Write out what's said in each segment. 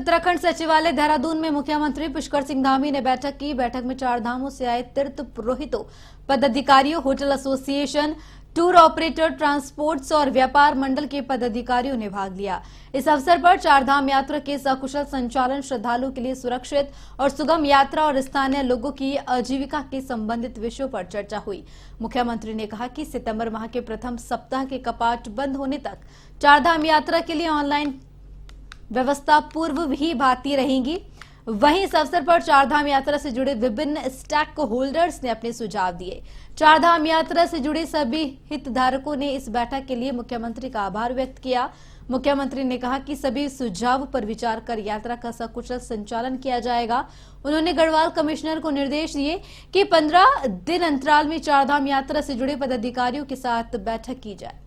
उत्तराखंड सचिवालय देहरादून में मुख्यमंत्री पुष्कर सिंह धामी ने बैठक की। बैठक में चार धामों से आए तीर्थ पुरोहितों, पदाधिकारियों, hotel association, tour operator, transports और व्यापार मंडल के पदाधिकारियों ने भाग लिया। इस अवसर पर चारधाम यात्रा के सकुशल संचालन, श्रद्धालुओं के लिए सुरक्षित और सुगम यात्रा और स्थानीय लोगों की आजीविका के संबंधित विषयों पर चर्चा हुई। मुख्यमंत्री ने कहा कि सितंबर माह के प्रथम सप्ताह के कपाट बंद होने तक चारधाम यात्रा के लिए ऑनलाइन व्यवस्था पूर्व भी भांति रहेगी। वहीं इस अवसर पर चारधाम यात्रा से जुड़े विभिन्न स्टेक होल्डर्स ने अपने सुझाव दिए। चारधाम यात्रा से जुड़े सभी हितधारकों ने इस बैठक के लिए मुख्यमंत्री का आभार व्यक्त किया। मुख्यमंत्री ने कहा कि सभी सुझाव पर विचार कर यात्रा का सकुशल संचालन किया जाएगा। उन्होंने गढ़वाल कमिश्नर को निर्देश दिए कि 15 दिन अंतराल में चारधाम यात्रा से जुड़े पदाधिकारियों के साथ बैठक की जाए।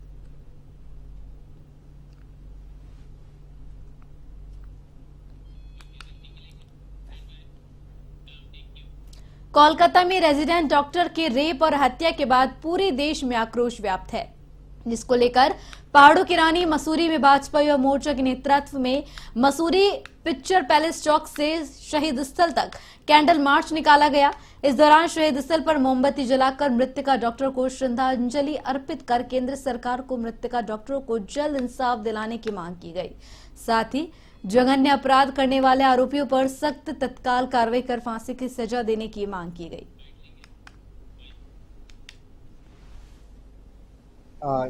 कोलकाता में रेजिडेंट डॉक्टर के रेप और हत्या के बाद पूरे देश में आक्रोश व्याप्त है, जिसको लेकर पहाड़ों की रानी मसूरी में भाजपा युवा मोर्चा के नेतृत्व में मसूरी पिक्चर पैलेस चौक से शहीद स्थल तक कैंडल मार्च निकाला गया। इस दौरान शहीद स्थल पर मोमबत्ती जलाकर मृतका डॉक्टर को श्रद्धांजलि अर्पित कर केंद्र सरकार को मृतका डॉक्टरों को जल्द इंसाफ दिलाने की मांग की गई। साथ ही जघन्य अपराध करने वाले आरोपियों पर सख्त तत्काल कार्रवाई कर फांसी की सजा देने की मांग की गई।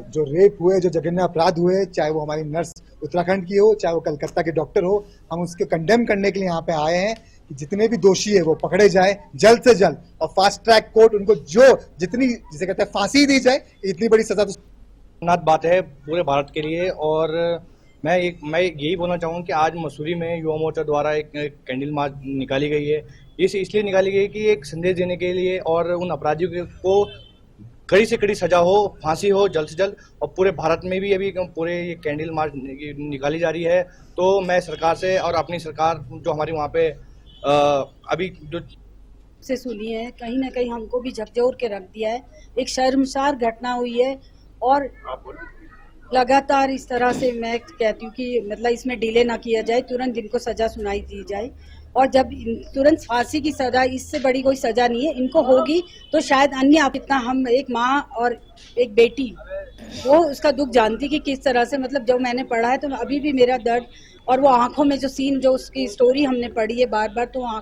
जो रेप हुए, जो जघन्य अपराध हुए, चाहे वो हमारी नर्स उत्तराखंड की हो, चाहे वो कलकत्ता के डॉक्टर हो, हम उसके कंडेम करने के लिए यहाँ पे आए हैं कि जितने भी दोषी है वो पकड़े जाए जल्द से जल्द और फास्ट ट्रैक कोर्ट उनको जो जितनी जिसे कहते हैं फांसी दी जाए। इतनी बड़ी सजा तो बात है पूरे भारत के लिए। और मैं यही बोलना चाहूँगा कि आज मसूरी में युवा मोर्चा द्वारा एक कैंडल मार्च निकाली गई है। इसलिए निकाली गई कि एक संदेश देने के लिए और उन अपराधियों को कड़ी से कड़ी सजा हो, फांसी हो जल्द से जल्द। और पूरे भारत में भी अभी पूरे ये कैंडल मार्च निकाली जा रही है। तो मैं सरकार से और अपनी सरकार जो हमारी वहाँ पे अभी जो से सुनी है, कहीं ना कहीं हमको भी झकझोर के रख दिया है। एक शर्मसार घटना हुई है और लगातार इस तरह से मैं कहती हूँ कि मतलब इसमें डिले ना किया जाए, तुरंत इनको सजा सुनाई दी जाए। और जब तुरंत फांसी की सजा, इससे बड़ी कोई सजा नहीं है, इनको होगी तो शायद अन्य आप इतना हम एक माँ और एक बेटी वो उसका दुख जानती कि किस तरह से, मतलब जब मैंने पढ़ा है तो अभी भी मेरा दर्द और वो आंखों में जो सीन, जो उसकी स्टोरी हमने पढ़ी है बार बार, तो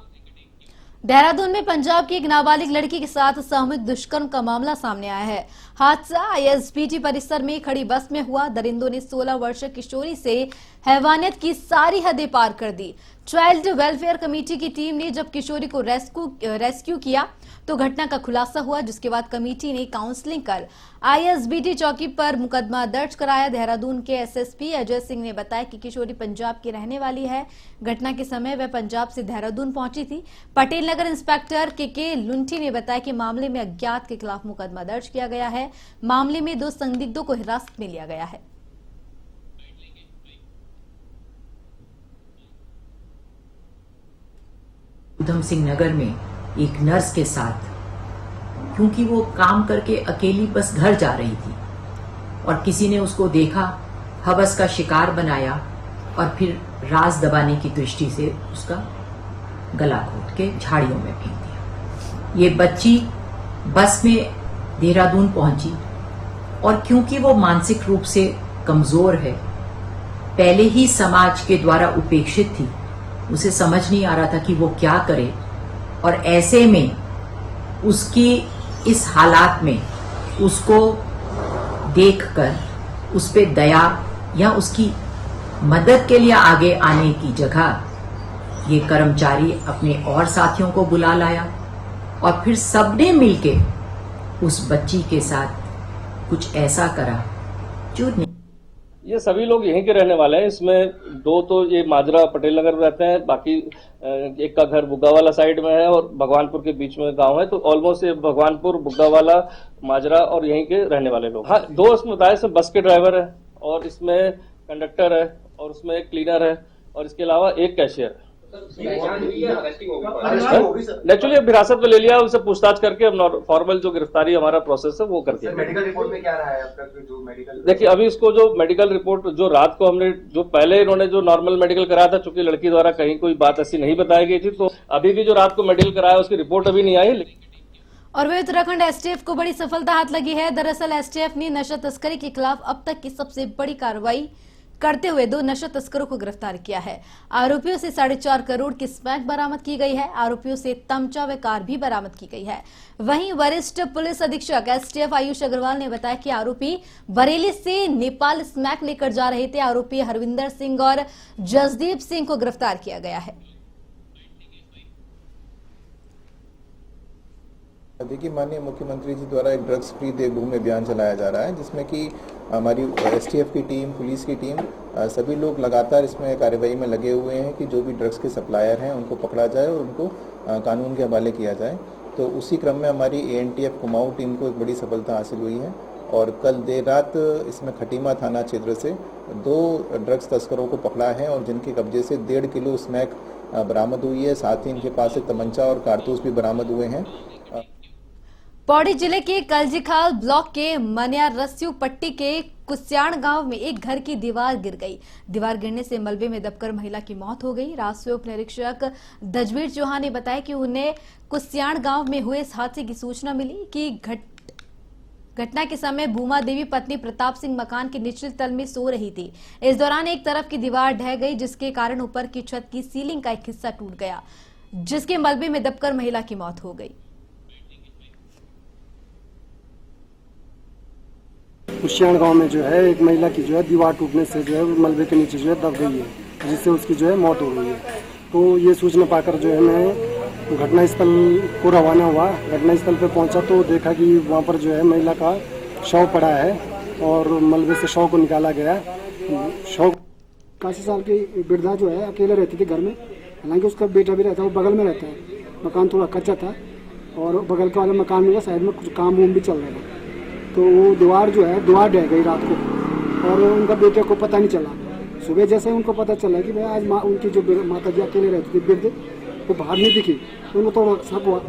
देहरादून में पंजाब की एक नाबालिग लड़की के साथ सामूहिक दुष्कर्म का मामला सामने आया है। हादसा आईएसबीटी परिसर में खड़ी बस में हुआ। दरिंदों ने 16 वर्षीय किशोरी से हैवानियत की सारी हदें पार कर दी। चाइल्ड वेलफेयर कमेटी की टीम ने जब किशोरी को रेस्क्यू किया तो घटना का खुलासा हुआ, जिसके बाद कमेटी ने काउंसलिंग कर आईएसबीटी चौकी पर मुकदमा दर्ज कराया। देहरादून के एसएसपी अजय सिंह ने बताया कि किशोरी पंजाब की रहने वाली है। घटना के समय वह पंजाब से देहरादून पहुंची थी। पटेल नगर इंस्पेक्टर के लुंठी ने बताया कि मामले में अज्ञात के खिलाफ मुकदमा दर्ज किया गया है। मामले में 2 संदिग्धों को हिरासत में लिया गया है। उधम सिंह नगर में एक नर्स के साथ, क्योंकि वो काम करके अकेली बस घर जा रही थी और किसी ने उसको देखा, हवस का शिकार बनाया और फिर राज दबाने की दृष्टि से उसका गला घोट के झाड़ियों में फेंक दिया। ये बच्ची बस में देहरादून पहुंची और क्योंकि वो मानसिक रूप से कमजोर है, पहले ही समाज के द्वारा उपेक्षित थी, उसे समझ नहीं आ रहा था कि वो क्या करे। और ऐसे में उसकी इस हालात में उसको देखकर उस पे दया या उसकी मदद के लिए आगे आने की जगह ये कर्मचारी अपने और साथियों को बुला लाया और फिर सबने मिलके उस बच्ची के साथ कुछ ऐसा करा जो ये सभी लोग यहीं के रहने वाले हैं। इसमें 2 तो ये माजरा पटेल नगर में रहते हैं, बाकी एक का घर बुग्गावाला साइड में है और भगवानपुर के बीच में गांव है। तो ऑलमोस्ट ये भगवानपुर, बुग्गावाला, माजरा और यहीं के रहने वाले लोग। हाँ, 2 इसमें बताए, इसमें बस के ड्राइवर है और इसमें कंडक्टर है और उसमें एक क्लीनर है और इसके अलावा एक कैशियर है। नेचुरली अब हिरासत में ले लिया, उनसे पूछताछ करके अब फॉर्मल जो गिरफ्तारी हमारा प्रोसेस है वो करके। मेडिकल रिपोर्ट में क्या रहा है अब तक जो मेडिकल? देखिए अभी इसको जो मेडिकल रिपोर्ट जो रात को हमने जो पहले इन्होंने जो नॉर्मल मेडिकल कराया था, चूंकि लड़की द्वारा कहीं कोई बात ऐसी नहीं बताई गई थी, तो अभी भी जो रात को मेडिकल कराया उसकी रिपोर्ट अभी नहीं आई। और वे उत्तराखंड एसटीएफ को बड़ी सफलता हाथ लगी है। दरअसल एसटीएफ ने नशा तस्करी के खिलाफ अब तक की सबसे बड़ी कार्रवाई करते हुए 2 नशा तस्करों को गिरफ्तार किया है। आरोपियों से 4.5 करोड़ की स्मैक बरामद की गई है। आरोपियों से तमचा व कार भी बरामद की गई है। वहीं वरिष्ठ पुलिस अधीक्षक एसटीएफ आयुष अग्रवाल ने बताया कि आरोपी बरेली से नेपाल स्मैक लेकर जा रहे थे। आरोपी हरविंदर सिंह और जसदीप सिंह को गिरफ्तार किया गया है। देखिए, माननीय मुख्यमंत्री जी द्वारा एक ड्रग्स फ्री देवभूमि अभियान चलाया जा रहा है, जिसमें कि हमारी एसटीएफ की टीम, पुलिस की टीम, सभी लोग लगातार इसमें कार्रवाई में लगे हुए हैं कि जो भी ड्रग्स के सप्लायर हैं उनको पकड़ा जाए और उनको कानून के हवाले किया जाए। तो उसी क्रम में हमारी एएनटीएफ कुमाऊं टीम को एक बड़ी सफलता हासिल हुई है और कल देर रात इसमें खटीमा थाना क्षेत्र से 2 ड्रग्स तस्करों को पकड़ा है और जिनके कब्जे से 1.5 किलो स्मैक बरामद हुई है। साथ ही इनके पास से तमंचा और कारतूस भी बरामद हुए हैं। पौड़ी जिले के कलजीखाल ब्लॉक के मनिया रस्यू पट्टी के कुस्याण गांव में एक घर की दीवार गिर गई। दीवार गिरने से मलबे में दबकर महिला की मौत हो गई। राजस्व उप निरीक्षक दजवीर चौहान ने बताया कि उन्हें कुस्याण गांव में हुए इस हादसे की सूचना मिली कि घटना के समय भूमा देवी पत्नी प्रताप सिंह मकान के निचले तल में सो रही थी। इस दौरान एक तरफ की दीवार ढह गई, जिसके कारण ऊपर की छत की सीलिंग का एक हिस्सा टूट गया, जिसके मलबे में दबकर महिला की मौत हो गई। कुशियाण गांव में जो है एक महिला की जो है दीवार टूटने से जो है मलबे के नीचे जो है दब गई है, जिससे उसकी जो है मौत हो गई है। तो ये सूचना पाकर जो है मैं घटनास्थल को रवाना हुआ। घटनास्थल पर पहुंचा तो देखा कि वहां पर जो है महिला का शव पड़ा है और मलबे से शव को निकाला गया। शव 81 साल की वृद्धा जो है अकेले रहती थी घर में, हालांकि उसका बेटा भी रहता है, वो बगल में रहता है। मकान थोड़ा कच्चा था और बगल के वाले मकान में साइड में कुछ काम भी चल रहा था। तो वो दीवार जो है दीवार ढह गई रात को और उनका बेटे को पता नहीं चला। सुबह जैसे उनको पता चला कि भाई आज उनकी जो माता जी अकेले रहती थी वृद्ध, वो बाहर नहीं दिखी, तो उनको थोड़ा शक हुआ।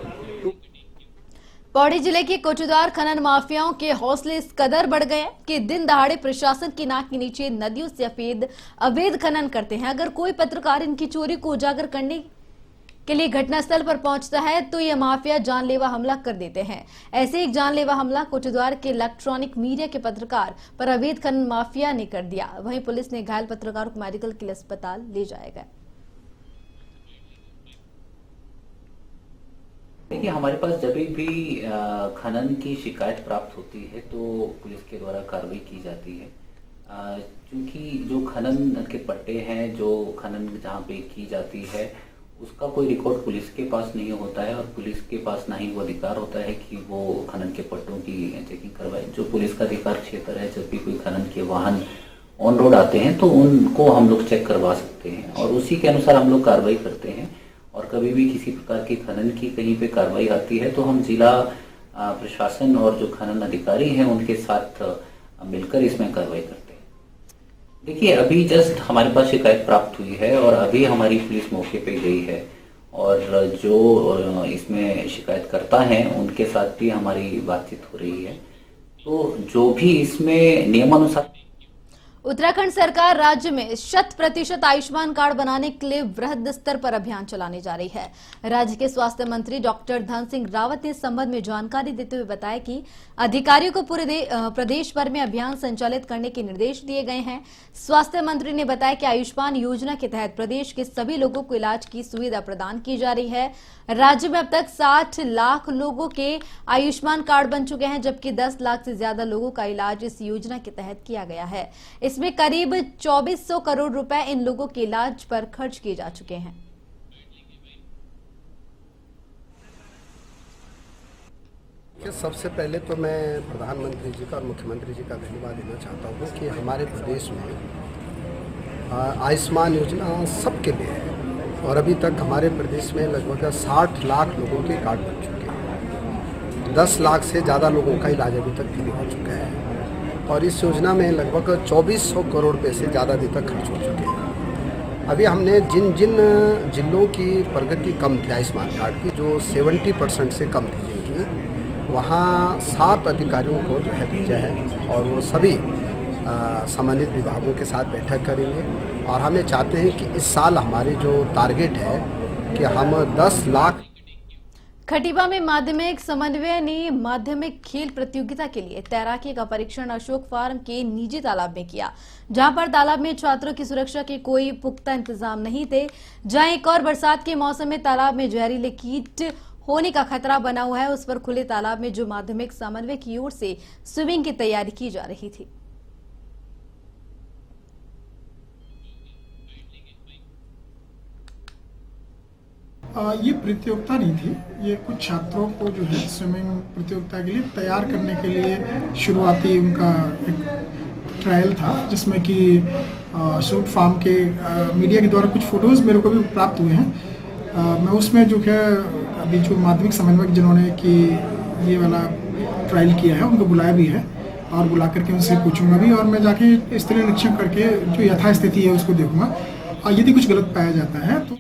पौड़ी जिले के कोचुदार खनन माफियाओं के हौसले इस कदर बढ़ गए कि दिन दहाड़े प्रशासन की नाक के नीचे नदियों से अवैध खनन करते हैं। अगर कोई पत्रकार इनकी चोरी को उजागर करने के लिए घटनास्थल पर पहुंचता है तो ये माफिया जानलेवा हमला कर देते हैं। ऐसे एक जानलेवा हमला कोटद्वार के इलेक्ट्रॉनिक मीडिया के पत्रकार पर अवैध खनन माफिया ने कर दिया। वहीं पुलिस ने घायल पत्रकार को मेडिकल के लिए अस्पताल ले जाया गया। देखिए, हमारे पास जब भी खनन की शिकायत प्राप्त होती है तो पुलिस के द्वारा कार्रवाई की जाती है। क्योंकि जो खनन के पट्टे हैं, जो खनन जहाँ पे की जाती है, उसका कोई रिकॉर्ड पुलिस के पास नहीं होता है और पुलिस के पास ना ही वो अधिकार होता है कि वो खनन के पट्टों की चेकिंग करवाए। जो पुलिस का अधिकार क्षेत्र है, जब भी कोई खनन के वाहन ऑन रोड आते हैं तो उनको हम लोग चेक करवा सकते हैं और उसी के अनुसार हम लोग कार्रवाई करते हैं। और कभी भी किसी प्रकार की खनन की कहीं पे कार्रवाई आती है तो हम जिला प्रशासन और जो खनन अधिकारी हैं उनके साथ मिलकर इसमें कार्रवाई करते हैं। देखिए, अभी जस्ट हमारे पास शिकायत प्राप्त हुई है और अभी हमारी पुलिस मौके पे गई है और जो इसमें शिकायत करता है उनके साथ भी हमारी बातचीत हो रही है। तो जो भी इसमें नियमानुसार उत्तराखंड सरकार राज्य में 100% आयुष्मान कार्ड बनाने के लिए वृहद स्तर पर अभियान चलाने जा रही है। राज्य के स्वास्थ्य मंत्री डॉक्टर धन सिंह रावत ने इस संबंध में जानकारी देते हुए बताया कि अधिकारियों को पूरे प्रदेश भर में अभियान संचालित करने के निर्देश दिए गए हैं। स्वास्थ्य मंत्री ने बताया कि आयुष्मान योजना के तहत प्रदेश के सभी लोगों को इलाज की सुविधा प्रदान की जा रही है। राज्य में अब तक 60 लाख लोगों के आयुष्मान कार्ड बन चुके हैं, जबकि 10 लाख से ज्यादा लोगों का इलाज इस योजना के तहत किया गया है। इसमें करीब 2400 करोड़ रुपए इन लोगों के इलाज पर खर्च किए जा चुके हैं। सबसे पहले तो मैं प्रधानमंत्री जी का और मुख्यमंत्री जी का धन्यवाद देना चाहता हूँ कि हमारे प्रदेश में आयुष्मान योजना सबके लिए है और अभी तक हमारे प्रदेश में लगभग 60 लाख लोगों के कार्ड बन चुके हैं। 10 लाख से ज़्यादा लोगों का इलाज अभी तक फ्री हो चुका है और इस योजना में लगभग 2400 करोड़ रुपये से ज़्यादा अभी तक खर्च हो चुके हैं। अभी हमने जिन जिन जिलों की प्रगति कम थी आयुष्मान कार्ड की, जो 70% से कम थी जिनकी, वहाँ 7 अधिकारियों को जो है भेजा है और वो सभी संबंधित विभागों के साथ बैठक करेंगे। और हमें चाहते हैं कि इस साल हमारे जो टारगेट है कि हम 10 लाख। खटीवा में माध्यमिक समन्वय ने माध्यमिक खेल प्रतियोगिता के लिए तैराकी का परीक्षण अशोक फार्म के निजी तालाब में किया, जहां पर तालाब में छात्रों की सुरक्षा के कोई पुख्ता इंतजाम नहीं थे। जहां एक और बरसात के मौसम में तालाब में जहरीले कीट होने का खतरा बना हुआ है, उस पर खुले तालाब में जो माध्यमिक समन्वय की ओर से स्विमिंग की तैयारी की जा रही थी। ये प्रतियोगिता नहीं थी, ये कुछ छात्रों को जो है स्विमिंग प्रतियोगिता के लिए तैयार करने के लिए शुरुआती उनका एक ट्रायल था, जिसमें कि अशोक फार्म के मीडिया के द्वारा कुछ फोटोज़ मेरे को भी प्राप्त हुए हैं। मैं उसमें जो है अभी जो माध्यमिक समन्वयक जिन्होंने कि ये वाला ट्रायल किया है उनको बुलाया भी है और बुला करके उनसे पूछूंगा भी, और मैं जाके स्थलीय निरीक्षण करके जो यथास्थिति है उसको देखूंगा और यदि कुछ गलत पाया जाता है तो।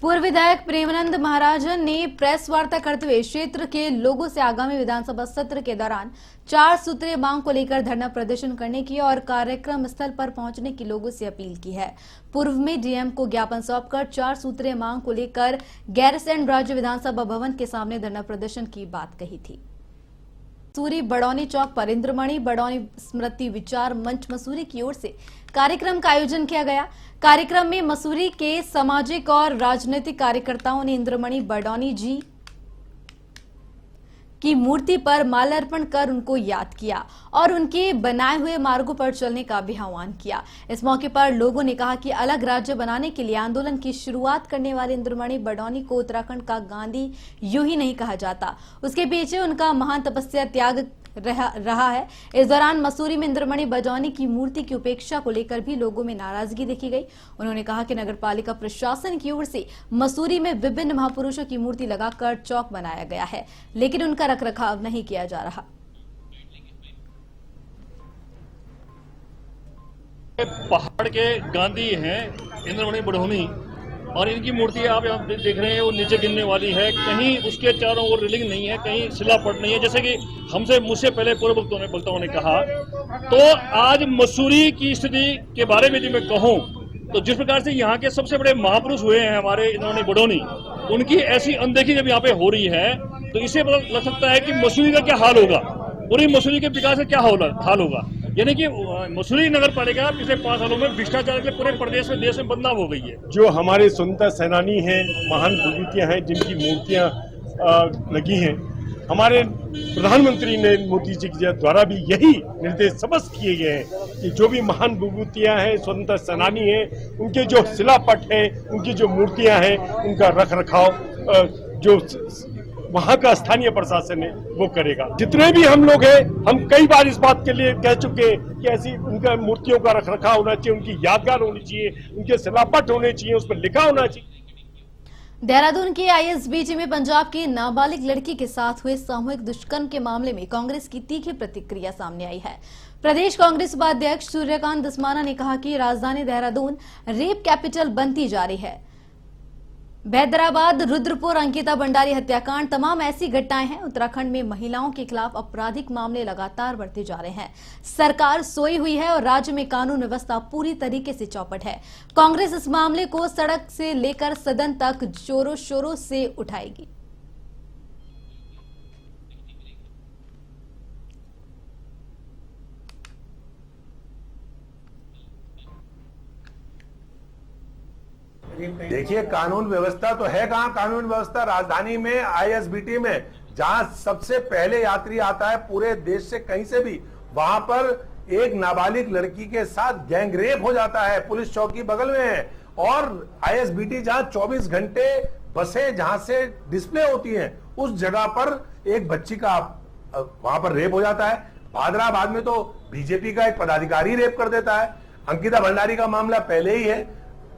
पूर्व विधायक प्रेमानंद महाराजन ने प्रेस वार्ता करते हुए क्षेत्र के लोगों से आगामी विधानसभा सत्र के दौरान 4 सूत्रीय मांग को लेकर धरना प्रदर्शन करने की और कार्यक्रम स्थल पर पहुंचने की लोगों से अपील की है। पूर्व में डीएम को ज्ञापन सौंपकर 4 सूत्रीय मांग को लेकर गैरसैंण राज्य विधानसभा भवन के सामने धरना प्रदर्शन की बात कही थी। मसूरी बड़ौनी चौक पर इंद्रमणि बड़ौनी स्मृति विचार मंच मसूरी की ओर से कार्यक्रम का आयोजन किया गया। कार्यक्रम में मसूरी के सामाजिक और राजनीतिक कार्यकर्ताओं ने इंद्रमणि बड़ौनी जी की मूर्ति पर माल्यार्पण कर उनको याद किया और उनके बनाए हुए मार्गों पर चलने का भी आह्वान किया। इस मौके पर लोगों ने कहा कि अलग राज्य बनाने के लिए आंदोलन की शुरुआत करने वाले इंद्रमणि बड़ौनी को उत्तराखंड का गांधी यूं ही नहीं कहा जाता, उसके पीछे उनका महान तपस्या त्याग रहा है। इस दौरान मसूरी में इंद्रमणि बड़ौनी की मूर्ति की उपेक्षा को लेकर भी लोगों में नाराजगी देखी गई। उन्होंने कहा कि नगरपालिका प्रशासन की ओर से मसूरी में विभिन्न महापुरुषों की मूर्ति लगाकर चौक बनाया गया है, लेकिन उनका रखरखाव नहीं किया जा रहा। पहाड़ के गांधी हैं इंद्रमणि बड़ौनी, और इनकी मूर्ति आप यहाँ देख रहे हैं वो नीचे गिरने वाली है। कहीं उसके चारों ओर रेलिंग नहीं है, कहीं शिलापट नहीं है, जैसे कि मुझसे पहले पूर्व वक्ताओं ने कहा। तो आज मसूरी की स्थिति के बारे में यदि मैं कहूँ तो जिस प्रकार से यहाँ के सबसे बड़े महापुरुष हुए हैं हमारे इंद्रमणि बड़ौनी, उनकी ऐसी अनदेखी जब यहाँ पे हो रही है तो इससे पता लग सकता है कि मसूरी का क्या हाल होगा, पूरी मसूरी के विकास का क्या हाल होगा। यानी कि मसूरी नगर पालिका पिछले 5 सालों में भ्रष्टाचार के पूरे प्रदेश में देश में बदनाम हो गई है। जो हमारे स्वतंत्रता सेनानी हैं, महान विभूतियां हैं, जिनकी मूर्तियां लगी हैं, हमारे प्रधानमंत्री ने मोदी जी के द्वारा भी यही निर्देश स्पष्ट किए गए हैं कि जो भी महान विभूतियां हैं, स्वतंत्रता सेनानी हैं, उनके जो शिलापट है, उनकी जो मूर्तियां हैं, उनका रखरखाव जो वहाँ का स्थानीय प्रशासन है वो करेगा। जितने भी हम लोग हैं, हम कई बार इस बात के लिए कह चुके कि ऐसी उनका मूर्तियों का रखरखाव होना चाहिए, उनकी यादगार होनी चाहिए, उनके शिलापट होने चाहिए, उस पर लिखा होना चाहिए। देहरादून के आईएसबीटी में पंजाब की नाबालिग लड़की के साथ हुए सामूहिक दुष्कर्म के मामले में कांग्रेस की तीखी प्रतिक्रिया सामने आई है। प्रदेश कांग्रेस उपाध्यक्ष सूर्यकांत धस्माना ने कहा कि राजधानी देहरादून रेप कैपिटल बनती जा रही है। बैदराबाद, रुद्रपुर, अंकिता भंडारी हत्याकांड तमाम ऐसी घटनाएं हैं। उत्तराखंड में महिलाओं के खिलाफ आपराधिक मामले लगातार बढ़ते जा रहे हैं। सरकार सोई हुई है और राज्य में कानून व्यवस्था पूरी तरीके से चौपट है। कांग्रेस इस मामले को सड़क से लेकर सदन तक जोरों शोरों से उठाएगी। देखिए, कानून व्यवस्था तो है कहां? कानून व्यवस्था राजधानी में आईएसबीटी में, जहां सबसे पहले यात्री आता है पूरे देश से कहीं से भी, वहां पर एक नाबालिग लड़की के साथ गैंग रेप हो जाता है। पुलिस चौकी बगल में है और आईएसबीटी जहां 24 घंटे बसें जहां से डिस्प्ले होती हैं, उस जगह पर एक बच्ची का वहां पर रेप हो जाता है। भादराबाद में तो बीजेपी का एक पदाधिकारी रेप कर देता है। अंकिता भंडारी का मामला पहले ही है।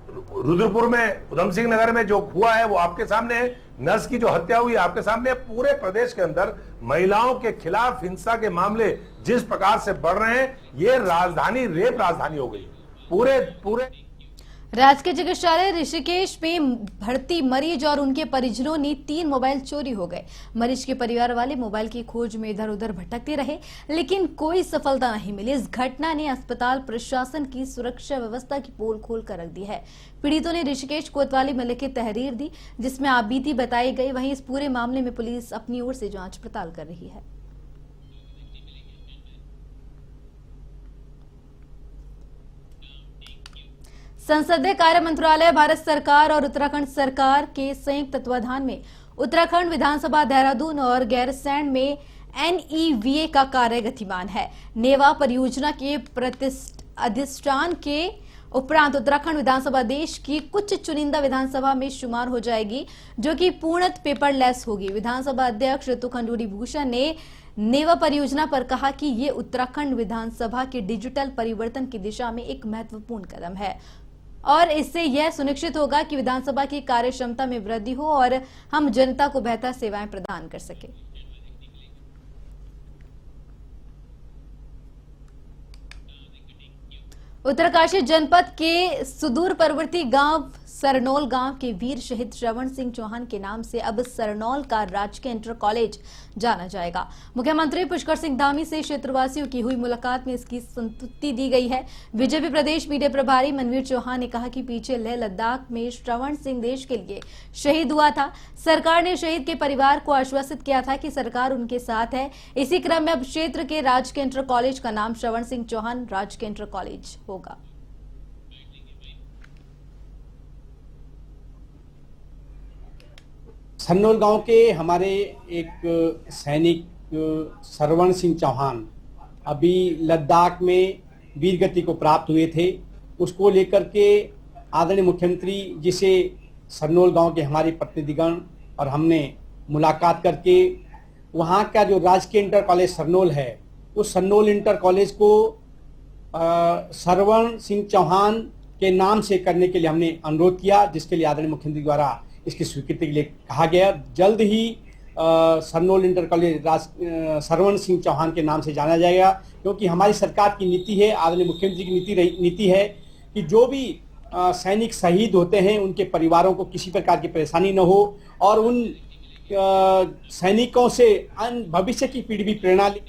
रुद्रपुर में, उधम सिंह नगर में जो हुआ है वो आपके सामने है। नर्स की जो हत्या हुई आपके सामने। पूरे प्रदेश के अंदर महिलाओं के खिलाफ हिंसा के मामले जिस प्रकार से बढ़ रहे हैं, ये राजधानी रेप राजधानी हो गई पूरे। राजकीय चिकित्सालय ऋषिकेश में भर्ती मरीज और उनके परिजनों ने 3 मोबाइल चोरी हो गए। मरीज के परिवार वाले मोबाइल की खोज में इधर उधर भटकते रहे, लेकिन कोई सफलता नहीं मिली। इस घटना ने अस्पताल प्रशासन की सुरक्षा व्यवस्था की पोल खोल कर रख दी है। पीड़ितों ने ऋषिकेश कोतवाली में लिखित तहरीर दी, जिसमें आपबीती बताई गई। वहीं इस पूरे मामले में पुलिस अपनी ओर से जांच पड़ताल कर रही है। संसदीय कार्य मंत्रालय भारत सरकार और उत्तराखंड सरकार के संयुक्त तत्वाधान में उत्तराखंड विधानसभा देहरादून और गैरसैंण में NEVA का कार्य गतिमान है। नेवा परियोजना के अधिष्ठान के उपरांत उत्तराखंड विधानसभा देश की कुछ चुनिंदा विधानसभा में शुमार हो जाएगी, जो कि पूर्णतः पेपरलेस होगी। विधानसभा अध्यक्ष ऋतु खंडूरी भूषण ने नेवा परियोजना पर कहा कि ये उत्तराखंड विधानसभा के डिजिटल परिवर्तन की दिशा में एक महत्वपूर्ण कदम है और इससे यह सुनिश्चित होगा कि विधानसभा की कार्य क्षमता में वृद्धि हो और हम जनता को बेहतर सेवाएं प्रदान कर सके। उत्तरकाशी जनपद के सुदूर पर्वतीय गांव सरनौल गांव के वीर शहीद श्रवण सिंह चौहान के नाम से अब सरनौल का राजकीय इंटर कॉलेज जाना जाएगा। मुख्यमंत्री पुष्कर सिंह धामी से क्षेत्रवासियों की हुई मुलाकात में इसकी संतुष्टि दी गई है। बीजेपी प्रदेश मीडिया प्रभारी मनवीर चौहान ने कहा कि पीछे लेह लद्दाख में श्रवण सिंह देश के लिए शहीद हुआ था। सरकार ने शहीद के परिवार को आश्वासित किया था कि सरकार उनके साथ है। इसी क्रम में अब क्षेत्र के राजकीय इंटर कॉलेज का नाम श्रवण सिंह चौहान राजकीय इंटर कॉलेज होगा। सरनौल गांव के हमारे एक सैनिक श्रवण सिंह चौहान अभी लद्दाख में वीरगति को प्राप्त हुए थे। उसको लेकर के आदरणीय मुख्यमंत्री जी से सरनौल गांव के हमारे प्रतिनिधिगण और हमने मुलाकात करके वहां का जो राजकीय इंटर कॉलेज सरनौल है, उस सरनौल इंटर कॉलेज को श्रवण सिंह चौहान के नाम से करने के लिए हमने अनुरोध किया, जिसके लिए आदरणीय मुख्यमंत्री द्वारा इसकी स्वीकृति के लिए कहा गया। जल्द ही सरनौल इंटर कॉलेज श्रवण सिंह चौहान के नाम से जाना जाएगा, क्योंकि हमारी सरकार की नीति है, आदरणीय मुख्यमंत्री की नीति है कि जो भी सैनिक शहीद होते हैं उनके परिवारों को किसी प्रकार की परेशानी न हो और उन सैनिकों से भविष्य की पीढ़ी भी प्रेरणा ले।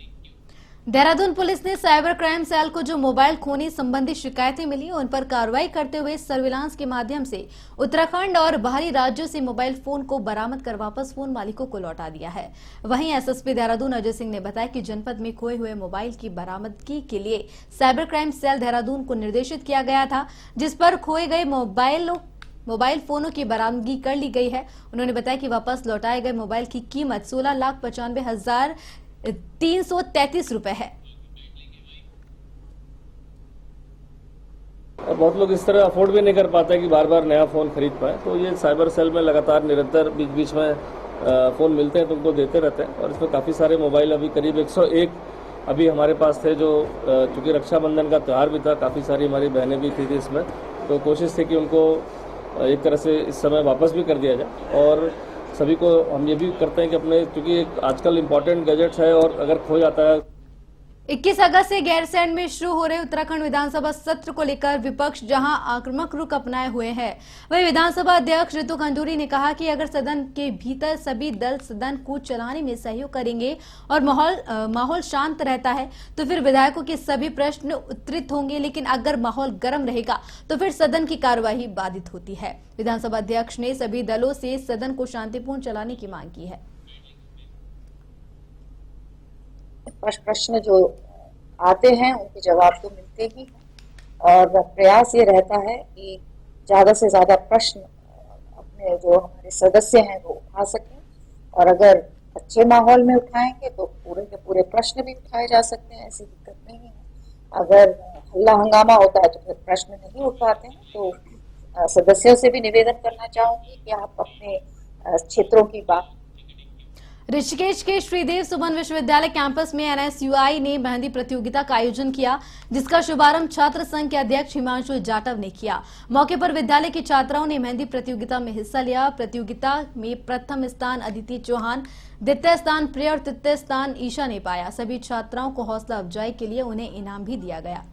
देहरादून पुलिस ने साइबर क्राइम सेल को जो मोबाइल खोने संबंधी शिकायतें मिली उन पर कार्रवाई करते हुए सर्विलांस के माध्यम से उत्तराखंड और बाहरी राज्यों से मोबाइल फोन को बरामद कर वापस फोन मालिकों को लौटा दिया है। वहीं एसएसपी देहरादून अजय सिंह ने बताया कि जनपद में खोए हुए मोबाइल की बरामदगी के लिए साइबर क्राइम सेल देहरादून को निर्देशित किया गया था, जिस पर खोए गए मोबाइल फोनों की बरामदगी कर ली गई है। उन्होंने बताया कि वापस लौटाए गए मोबाइल की कीमत 16,95,333 रुपए है। और बहुत लोग इस तरह अफोर्ड भी नहीं कर पाते कि बार बार नया फ़ोन खरीद पाए, तो ये साइबर सेल में लगातार निरंतर बीच बीच में फ़ोन मिलते हैं तो उनको देते रहते हैं। और इसमें काफ़ी सारे मोबाइल अभी करीब 101 अभी हमारे पास थे, जो चूँकि रक्षाबंधन का त्यौहार भी था, काफ़ी सारी हमारी बहनें भी थी इसमें, तो कोशिश थी कि उनको एक तरह से इस समय वापस भी कर दिया जाए। और सभी को हम ये भी करते हैं कि अपने, क्योंकि आजकल इम्पोर्टेंट गैजेट्स है और अगर खो जाता है। 21 अगस्त से गैरसैंण में शुरू हो रहे उत्तराखंड विधानसभा सत्र को लेकर विपक्ष जहां आक्रामक रुख अपनाए हुए हैं, वहीं विधानसभा अध्यक्ष ऋतु खंडूरी ने कहा कि अगर सदन के भीतर सभी दल सदन को चलाने में सहयोग करेंगे और माहौल शांत रहता है तो फिर विधायकों के सभी प्रश्न उत्तरित होंगे, लेकिन अगर माहौल गर्म रहेगा तो फिर सदन की कार्यवाही बाधित होती है। विधानसभा अध्यक्ष ने सभी दलों से सदन को शांतिपूर्ण चलाने की मांग की है। प्रश्न जो आते हैं उनके जवाब तो मिलते ही हैं और प्रयास ये रहता है कि ज्यादा से ज्यादा प्रश्न अपने जो हमारे सदस्य हैं वो उठा सकें, और अगर अच्छे माहौल में उठाएंगे तो पूरे के पूरे प्रश्न भी उठाए जा सकते हैं, ऐसी दिक्कत नहीं है। अगर हल्ला हंगामा होता है तो फिर प्रश्न नहीं उठ पाते हैं। तो सदस्यों से भी निवेदन करना चाहूंगी कि आप अपने क्षेत्रों की बात। ऋषिकेश के श्रीदेव सुमन विश्वविद्यालय कैंपस में NSUI ने मेहंदी प्रतियोगिता का आयोजन किया, जिसका शुभारंभ छात्र संघ के अध्यक्ष हिमांशु जाटव ने किया। मौके पर विद्यालय की छात्राओं ने मेहंदी प्रतियोगिता में हिस्सा लिया। प्रतियोगिता में प्रथम स्थान अदिति चौहान, द्वितीय स्थान प्रिय और तृतीय स्थान ईशा ने पाया। सभी छात्राओं को हौसला अफजाई के लिए उन्हें इनाम भी दिया गया।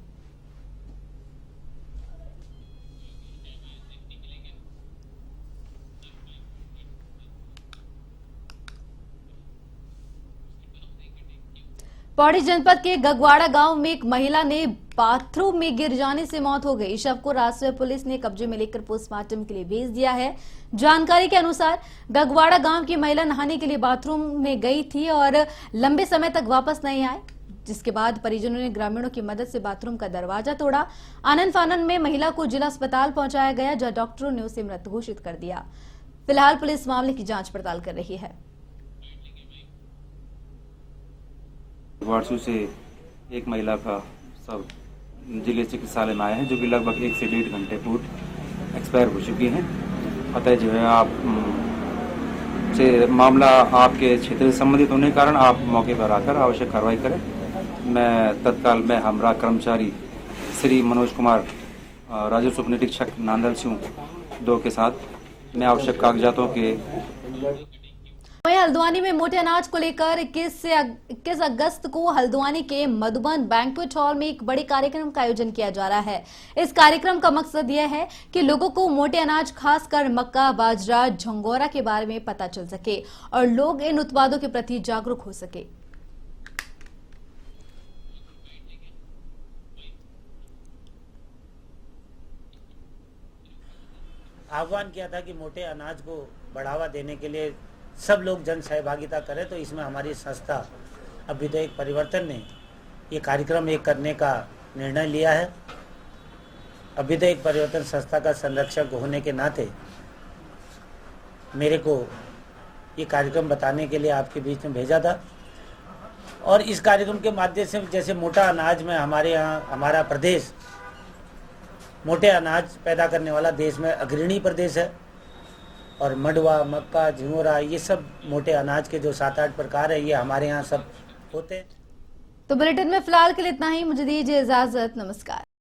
पौड़ी जनपद के गगवाड़ा गांव में एक महिला ने बाथरूम में गिर जाने से मौत हो गई। शव को राष्ट्रीय पुलिस ने कब्जे में लेकर पोस्टमार्टम के लिए भेज दिया है। जानकारी के अनुसार गगवाड़ा गांव की महिला नहाने के लिए बाथरूम में गई थी और लंबे समय तक वापस नहीं आए, जिसके बाद परिजनों ने ग्रामीणों की मदद से बाथरूम का दरवाजा तोड़ा। आनन फानन में महिला को जिला अस्पताल पहुंचाया गया, जहां डॉक्टरों ने उसे मृत घोषित कर दिया। फिलहाल पुलिस मामले की जांच पड़ताल कर रही है। वारसू से एक महिला का शव जिले चिकित्सालय में आया है, जो कि लगभग 1 से 1.5 घंटे पूर्व एक्सपायर हो चुकी है। अतः जो है आप से मामला आपके क्षेत्र से संबंधित होने के कारण आप मौके पर आकर आवश्यक कार्रवाई करें। मैं तत्काल में हमरा कर्मचारी श्री मनोज कुमार राजस्व उप निरीक्षक नांदल सिंह 2 के साथ मैं आवश्यक कागजातों के। वहीं हल्द्वानी में मोटे अनाज को लेकर 21 अगस्त को हल्द्वानी के मधुबन बैंक्वेट हॉल में एक बड़े कार्यक्रम का आयोजन किया जा रहा है। इस कार्यक्रम का मकसद यह है कि लोगों को मोटे अनाज खासकर मक्का, बाजरा, झंगोरा के बारे में पता चल सके और लोग इन उत्पादों के प्रति जागरूक हो सके। आह्वान किया था कि मोटे अनाज को बढ़ावा देने के लिए सब लोग जन सहभागिता करें, तो इसमें हमारी संस्था अभ्युदय परिवर्तन ने ये कार्यक्रम एक करने का निर्णय लिया है। अभ्युदय परिवर्तन संस्था का संरक्षक होने के नाते मेरे को ये कार्यक्रम बताने के लिए आपके बीच में भेजा था और इस कार्यक्रम के माध्यम से जैसे मोटा अनाज में हमारे यहाँ हमारा प्रदेश मोटे अनाज पैदा करने वाला देश में अग्रणी प्रदेश है और मंडवा, मक्का, झिंगोरा ये सब मोटे अनाज के जो 7-8 प्रकार है ये हमारे यहाँ सब होते हैं। तो बुलेटिन में फिलहाल के लिए इतना ही। मुझे दीजिए इजाजत। नमस्कार।